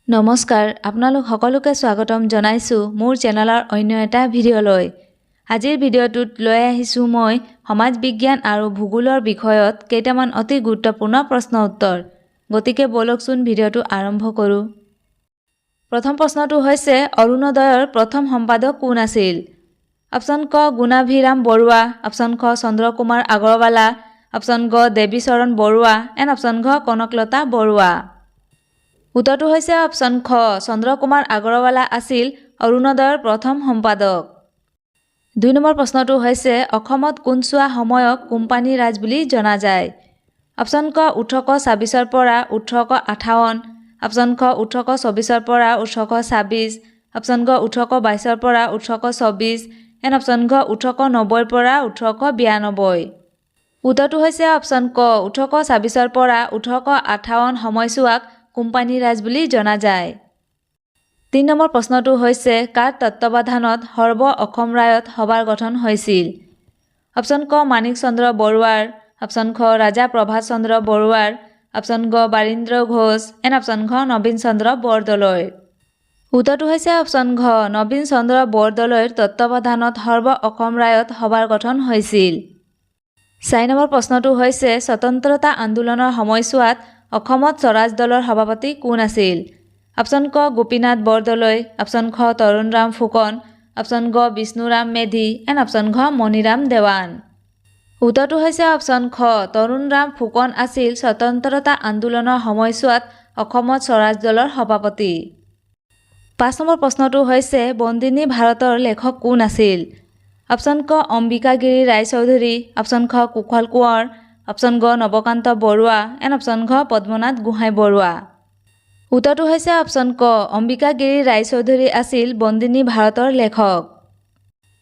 নমস্কাৰ, আপোনালোক সকলোকে স্বাগতম জনাইছোঁ মোৰ চেনেলৰ অন্য এটা ভিডিঅ'লৈ। আজিৰ ভিডিঅ'টোত লৈ আহিছোঁ মই সমাজ বিজ্ঞান আৰু ভূগোলৰ বিষয়ত কেইটামান অতি গুৰুত্বপূৰ্ণ প্ৰশ্ন উত্তৰ। গতিকে বলকচোন ভিডিঅ'টো আৰম্ভ কৰোঁ। প্ৰথম প্ৰশ্নটো হৈছে অৰুণোদয়ৰ প্ৰথম সম্পাদক কোন আছিল? অপশ্যন ক গুণাভিৰাম বৰুৱা, অপশ্যন খ চন্দ্ৰকুমাৰ আগৰৱালা, অপশ্যন গ দেৱীচৰণ বৰুৱা এণ্ড অপশ্যন ঘ কনকলতা বৰুৱা। উত্তৰটো হৈছে অপশ্যন খ চন্দ্ৰকুমাৰ আগৰৱালা আছিল অৰুণোদয়ৰ প্ৰথম সম্পাদক। ২ নম্বৰ প্ৰশ্নটো হৈছে অসমত কোনছোৱা সময়ক কোম্পানী ৰাজ বুলি জনা যায়? অপশ্যন ক ১৮২৬ পৰা ১৮৫৮, অপশ্যন খ ১৮২৪ পৰা ১৮২৬, অপশ্যন গ ১৮২২ পৰা ১৮২৪ এণ্ড অপশ্যন ঘ ১৮৯০ পৰা ১৮৯২। উত্তৰটো হৈছে অপশ্যন ক ১৮২৬ পৰা ১৮৫৮ সময়ছোৱাক কোম্পানী ৰাজ বুলি জনা যায়। ৩ নম্বৰ প্ৰশ্নটো হৈছে কাৰ তত্ত্বাৱধানত সৰ্ব অসম ৰায়ত সভাৰ গঠন হৈছিল? অপশ্যন ক মাণিক চন্দ্ৰ বৰুৱাৰ, অপশ্যন খ ৰাজা প্ৰভাত চন্দ্ৰ বৰুৱাৰ, অপশ্যন গ বাৰীন্দ্ৰ ঘোষ এণ্ড অপশ্যন ঘ নবীন চন্দ্ৰ বৰদলৈৰ। উত্তৰটো হৈছে অপশ্যন ঘ নবীন চন্দ্ৰ বৰদলৈৰ তত্ত্বাৱধানত সৰ্ব অসম ৰায়ত সভাৰ গঠন হৈছিল। ৪ নম্বৰ প্ৰশ্নটো হৈছে স্বতন্ত্ৰতা আন্দোলনৰ সময়ছোৱাত অসমত স্বৰাজ দলৰ সভাপতি কোন আছিল? অপশ্যন ক গোপীনাথ বৰদলৈ, অপশ্যন খ তৰুণৰাম ফুকন, অপশ্যন গ বিষ্ণুৰাম মেধি এণ্ড অপশ্যন ঘ মণিৰাম দেৱান। উত্তৰটো হৈছে অপশ্যন খ তৰুণৰাম ফুকন আছিল স্বতন্ত্ৰতা আন্দোলনৰ সময়ছোৱাত অসমত স্বৰাজ দলৰ সভাপতি। ৫ নম্বৰ প্ৰশ্নটো হৈছে বন্দিনী ভাৰতৰ লেখক কোন আছিল? অপশ্যন ক অম্বিকাগিৰি ৰায়চৌধুৰী, অপশ্যন খ কুশল কোঁৱৰ, অপশ্যন গ নৱকান্ত বৰুৱা এণ্ড অপশ্যন ঘ পদ্মনাথ গোহাঁই বৰুৱা। উত্তৰটো হৈছে অপশ্যন ক অম্বিকাগিৰি ৰায়চৌধুৰী আছিল বন্দিনী ভাৰতৰ লেখক।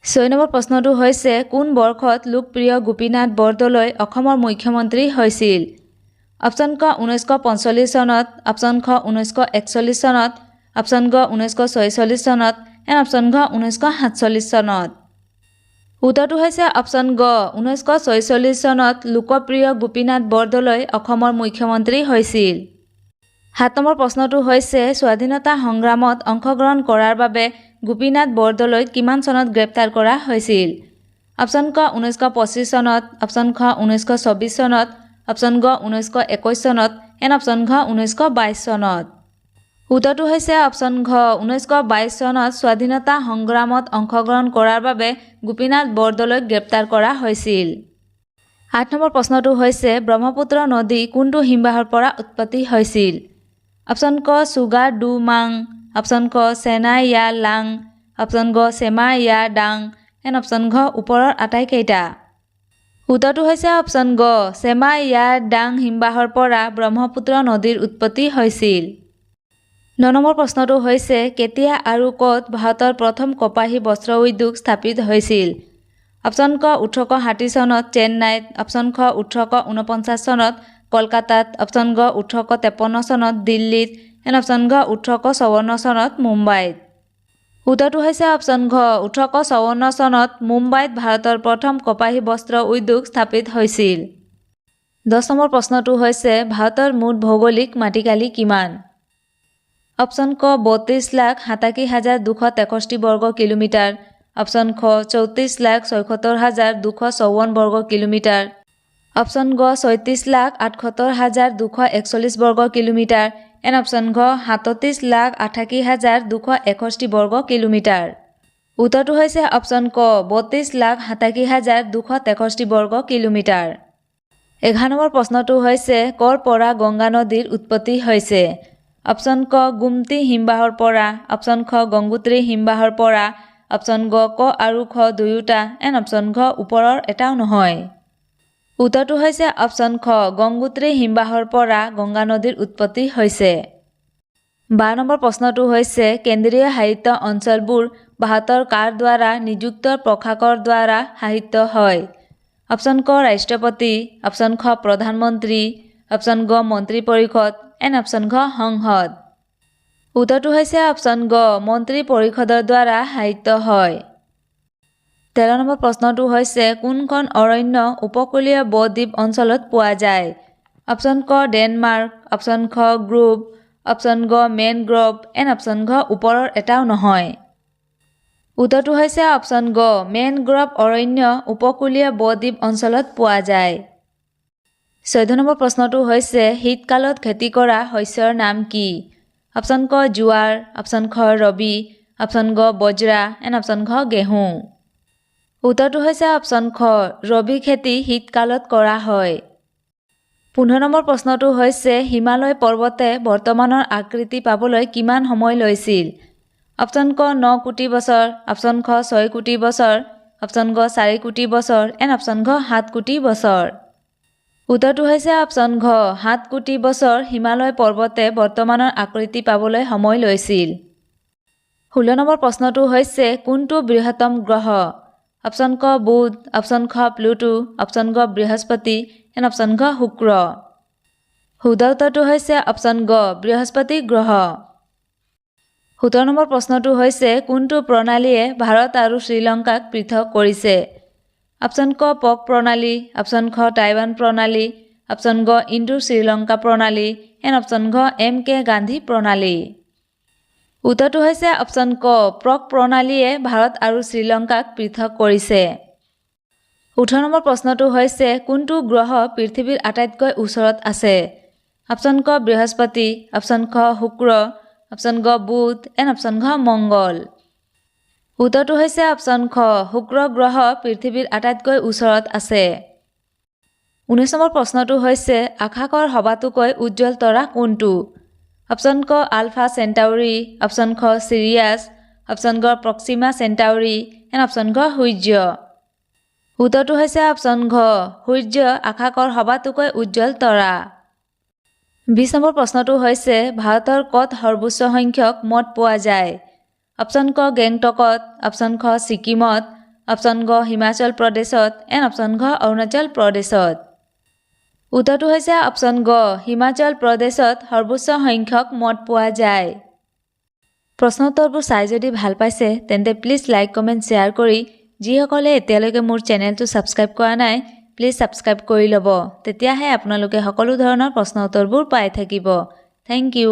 ৬ নম্বৰ প্ৰশ্নটো হৈছে কোন বৰ্ষত লোকপ্ৰিয় গোপীনাথ বৰদলৈ অসমৰ মুখ্যমন্ত্ৰী হৈছিল? অপশ্যন ক ১৯৪৫ চনত, অপশ্যন খ ১৯৪১ চনত, অপশ্যন গ ১৯৪৬ চনত এণ্ড অপশ্যন ঘ ১৯৪৭ চনত। উত্তৰটো হৈছে অপশ্যন গ ১৯৪৬ চনত লোকপ্ৰিয় গোপীনাথ বৰদলৈ অসমৰ মুখ্যমন্ত্ৰী হৈছিল। ৭ নম্বৰ প্ৰশ্নটো হৈছে স্বাধীনতা সংগ্ৰামত অংশগ্ৰহণ কৰাৰ বাবে গোপীনাথ বৰদলৈক কিমান চনত গ্ৰেপ্তাৰ কৰা হৈছিল? অপশ্যন ক ১৯২৫ চনত, অপশ্যন খ ১৯২৪ চনত, অপশ্যন গ ১৯২১ চনত এণ্ড অপশ্যন ঘ ১৯২২ চনত। উত্তৰটো হৈছে অপশ্যন ঘ ১৯২২ চনত স্বাধীনতা সংগ্ৰামত অংশগ্ৰহণ কৰাৰ বাবে গোপীনাথ বৰদলৈক গ্ৰেপ্তাৰ কৰা হৈছিল। ৮ নম্বৰ প্ৰশ্নটো হৈছে ব্ৰহ্মপুত্ৰ নদী কোনটো হিমবাহৰ পৰা উৎপত্তি হৈছিল? অপশ্যন ক চুগা ডু মাং, অপশ্যন ক চেনা ইয়া লাং, অপশ্যন গ চেমা ইয়া ডাং এণ্ড অপশ্যন ঘ ওপৰৰ আটাইকেইটা। উত্তৰটো হৈছে অপশ্যন গ চেমা ইয়া ডাং হিমবাহৰ পৰা ব্ৰহ্মপুত্ৰ নদীৰ উৎপত্তি হৈছিল। ৯ নম্বৰ প্ৰশ্নটো হৈছে কেতিয়া আৰু ক'ত ভাৰতৰ প্ৰথম কপাহী বস্ত্ৰ উদ্যোগ স্থাপিত হৈছিল? অপশ্যন ক ১৮৬০ চনত চেন্নাইত, অপশ্যন খ ১৮৪৯ চনত কলকাতাত, অপশ্যন গ ১৮৫৩ চনত দিল্লীত এণ্ড অপশ্যন ঘ ১৮৫৪ চনত মুম্বাইত। উত্তৰটো হৈছে অপশ্যন ঘ ১৮৫৪ চনত মুম্বাইত ভাৰতৰ প্ৰথম কপাহী বস্ত্ৰ উদ্যোগ স্থাপিত হৈছিল। ১০ নম্বৰ প্ৰশ্নটো হৈছে ভাৰতৰ মুঠ ভৌগোলিক মাটিকালি কিমান? অপশ্যন ক ৩২,৮৭,২৬৩ বৰ্গ কিলোমিটাৰ, অপশ্যন খ ৩৪,৭৬,২৫৪ বৰ্গ কিলোমিটাৰ, অপশ্যন গ ৩৬,৭৮,২৪১ বৰ্গ কিলোমিটাৰ এণ্ড অপশ্যন ঘ ৩৭,৮৮,২৬১ বৰ্গ কিলোমিটাৰ। উত্তৰটো হৈছে অপশ্যন ক ৩২,৮৮,২৬১ বৰ্গ কিলোমিটাৰ। ১১ নম্বৰ প্ৰশ্নটো হৈছে ক'ৰ পৰা গংগা নদীৰ উৎপত্তি হৈছে? অপশ্যন ক গুমটি হিমবাহৰ পৰা, অপশ্যন খ গংগোত্ৰী হিমবাহৰ পৰা, অপশ্যন গ ক আৰু খ দুয়োটা এণ্ড অপশ্যন ঘ ওপৰৰ এটাও নহয়। উত্তৰটো হৈছে অপশ্যন খ গংগোত্ৰী হিমবাহৰ পৰা গংগা নদীৰ উৎপত্তি হৈছে। ১২ নম্বৰ প্ৰশ্নটো হৈছে কেন্দ্ৰীয় সাহিত্য অঞ্চলবোৰ ভাৰতৰ কাৰ দ্বাৰা নিযুক্ত প্ৰশাসকৰ দ্বাৰা সাহিত্য হয়? অপশ্যন ক ৰাষ্ট্ৰপতি, অপশ্যন খ প্ৰধানমন্ত্ৰী, অপশ্যন গ মন্ত্ৰী পৰিষদ এণ্ড অপশ্যন ঘ সংসদ। উত্তৰটো হৈছে অপশ্যন গ মন্ত্ৰী পৰিষদৰ দ্বাৰা সাহিত্য হয়। ১৩ নম্বৰ প্ৰশ্নটো হৈছে কোনখন অৰণ্য উপকূলীয় ব-দ্বীপ অঞ্চলত পোৱা যায়? অপশ্যন ক ডেনমাৰ্ক, অপশ্যন খ গ্ৰোভ, অপশ্যন গ মেনগ্ৰোভ এণ্ড অপশ্যন ঘ ওপৰৰ এটাও নহয়। উত্তৰটো হৈছে অপশ্যন গ মেনগ্ৰোভ অৰণ্য উপকূলীয় ব-দ্বীপ অঞ্চলত পোৱা যায়। 14 নম্বৰ প্ৰশ্নটো হৈছে শীতকালত খেতি কৰা শস্যৰ নাম কি? অপশ্যন ক জোৱাৰ, অপশ্যন খ ৰবি, অপশ্যন গ বজ্ৰা এণ্ড অপশ্যন ঘ গেহু। উত্তৰটো হৈছে অপশ্যন খ ৰবি খেতি শীতকালত কৰা হয়। 15 নম্বৰ প্ৰশ্নটো হৈছে হিমালয় পৰ্বতে বৰ্তমানৰ আকৃতি পাবলৈ কিমান সময় লৈছিল? অপশ্যন ক 9 কোটি বছৰ, অপশ্যন খ 6 কোটি বছৰ, অপশ্যন গ 4 কোটি বছৰ এণ্ড অপশ্যন ঘ 7 কোটি বছৰ। উত্তৰটো হৈছে অপশ্যন ঘ 7 কোটি বছৰ হিমালয় পৰ্বতে বৰ্তমানৰ আকৃতি পাবলৈ সময় লৈছিল। 16 নম্বৰ প্ৰশ্নটো হৈছে কোনটো বৃহত্তম গ্ৰহ? অপশ্যন ক বুধ, অপশ্যন খ প্লুটো, অপশ্যন গ বৃহস্পতি এণ্ড অপশ্যন ঘ শুক্ৰ। শুদ্ধ উত্তৰটো হৈছে অপশ্যন গ বৃহস্পতি গ্ৰহ। 17 নম্বৰ প্ৰশ্নটো হৈছে কোনটো প্ৰণালীয়ে ভাৰত আৰু শ্ৰীলংকাক পৃথক কৰিছে? অপশ্যন ক পক প্ৰণালী, অপশ্যন খ টাইৱান প্ৰণালী, অপশ্যন গ ইণ্ডো শ্ৰীলংকা প্ৰণালী এণ্ড অপশ্যন ঘ MK গান্ধী প্ৰণালী। উত্তৰটো হৈছে অপশ্যন ক প্ৰক প্ৰণালীয়ে ভাৰত আৰু শ্ৰীলংকাক পৃথক কৰিছে। 18 নম্বৰ প্ৰশ্নটো হৈছে কোনটো গ্ৰহ পৃথিৱীৰ আটাইতকৈ ওচৰত আছে? অপশ্যন ক বৃহস্পতি, অপশ্যন খ শুক্ৰ, অপশ্যন গ বুধ এণ্ড অপশ্যন ঘ মংগল। উত্তৰটো হৈছে অপশ্যন খ শুক্ৰ গ্ৰহ পৃথিৱীৰ আটাইতকৈ ওচৰত আছে। 19 নম্বৰ প্ৰশ্নটো হৈছে আকাশৰ সবাতোকৈ উজ্জ্বল তৰা কোনটো? অপশ্যন ক আলফা চেণ্টাউৰি, অপশ্যন খ চিৰিয়াছ, অপশ্যন গ প্ৰক্সিমা চেণ্টাউৰি এণ্ড অপশ্যন ঘ সূৰ্য। উত্তৰটো হৈছে অপশ্যন ঘ সূৰ্য আকাশৰ সবাতোকৈ উজ্জ্বল তৰা। 20 নম্বৰ প্ৰশ্নটো হৈছে ভাৰতৰ ক'ত সৰ্বোচ্চ সংখ্যক মঠ পোৱা যায়? অপশ্যন ক গেংটকত, অপশ্যন খ ছিকিমত, অপশ্যন গ হিমাচল প্ৰদেশত এণ্ড অপশ্যন ঘ অৰুণাচল প্ৰদেশত। উত্তৰটো হৈছে অপশ্যন গ হিমাচল প্ৰদেশত সৰ্বোচ্চ সংখ্যক মঠ পোৱা যায়। প্ৰশ্নোত্তৰবোৰ চাই যদি ভাল পাইছে তেন্তে প্লিজ লাইক কমেণ্ট শ্বেয়াৰ কৰি যিসকলে এতিয়ালৈকে মোৰ চেনেলটো ছাবস্ক্ৰাইব কৰা নাই প্লিজ ছাবস্ক্ৰাইব কৰি ল'ব, তেতিয়াহে আপোনালোকে সকলো ধৰণৰ প্ৰশ্ন উত্তৰবোৰ পাই থাকিব। Thank U.